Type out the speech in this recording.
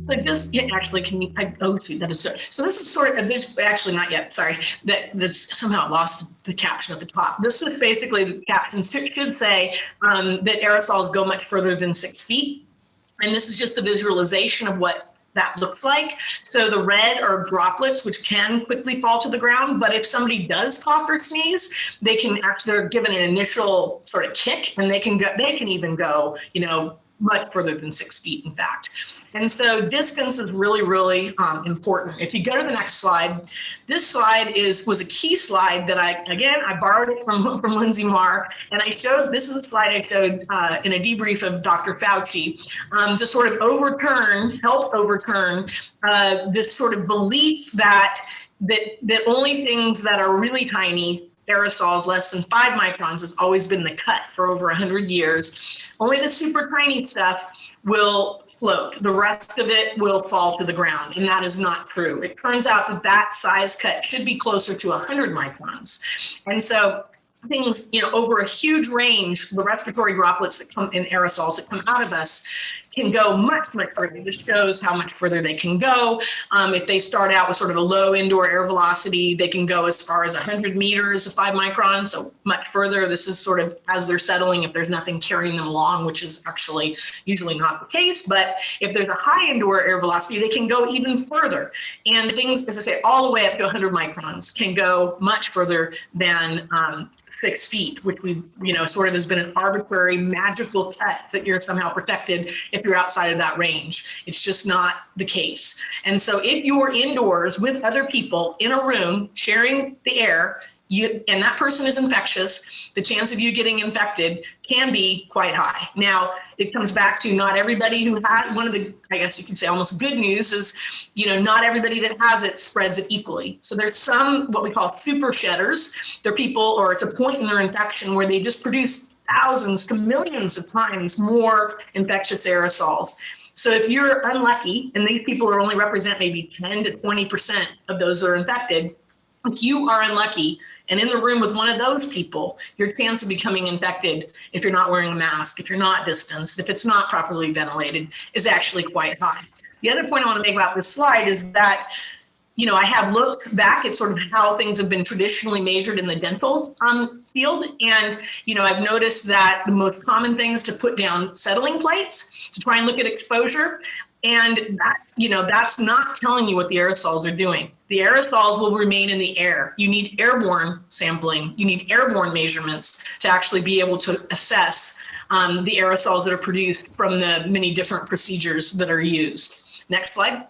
So just actually, can you? That is so. This is sort of actually not yet. Sorry, that's somehow lost the caption at the top. This is basically the caption should say that aerosols go much further than 6 feet, and this is just a visualization of what that looks like. So the red are droplets, which can quickly fall to the ground. But if somebody does cough or sneeze, they can actually, they're given an initial sort of kick, and they can even go, much further than 6 feet, in fact. And so distance is really, really important. If you go to the next slide, this slide was a key slide that I borrowed it from Lindsay Marr, and this is a slide I showed in a debrief of Dr. Fauci to sort of help overturn this sort of belief that only things that are really tiny, aerosols less than 5 microns, has always been the cut for over 100 years. Only the super tiny stuff will float. The rest of it will fall to the ground, and that is not true. It turns out that size cut should be closer to 100 microns. And so things, over a huge range, the respiratory droplets that come in aerosols that come out of us can go much, much further. This shows how much further they can go. If they start out with sort of a low indoor air velocity, they can go as far as 100 meters of 5 microns, so much further. This is sort of as they're settling, if there's nothing carrying them along, which is actually usually not the case. But if there's a high indoor air velocity, they can go even further. And things, as I say, all the way up to 100 microns can go much further than 6 feet, which we, sort of has been an arbitrary magical cut that you're somehow protected if you're outside of that range. It's just not the case. And so if you're indoors with other people in a room sharing the air, and that person is infectious, the chance of you getting infected can be quite high. Now, it comes back to not everybody who has, one of the, I guess you could say almost good news is, not everybody that has it spreads it equally. So there's some, what we call super shedders. They're people, or it's a point in their infection where they just produce thousands to millions of times more infectious aerosols. So if you're unlucky, and these people only represent maybe 10 to 20% of those that are infected, if you are unlucky and in the room with one of those people, your chance of becoming infected, if you're not wearing a mask, if you're not distanced, if it's not properly ventilated, is actually quite high. The other point I want to make about this slide is that, I have looked back at sort of how things have been traditionally measured in the dental field. And, I've noticed that the most common thing is to put down settling plates to try and look at exposure. And that, that's not telling you what the aerosols are doing. The aerosols will remain in the air. You need airborne sampling. You need airborne measurements to actually be able to assess the aerosols that are produced from the many different procedures that are used. Next slide.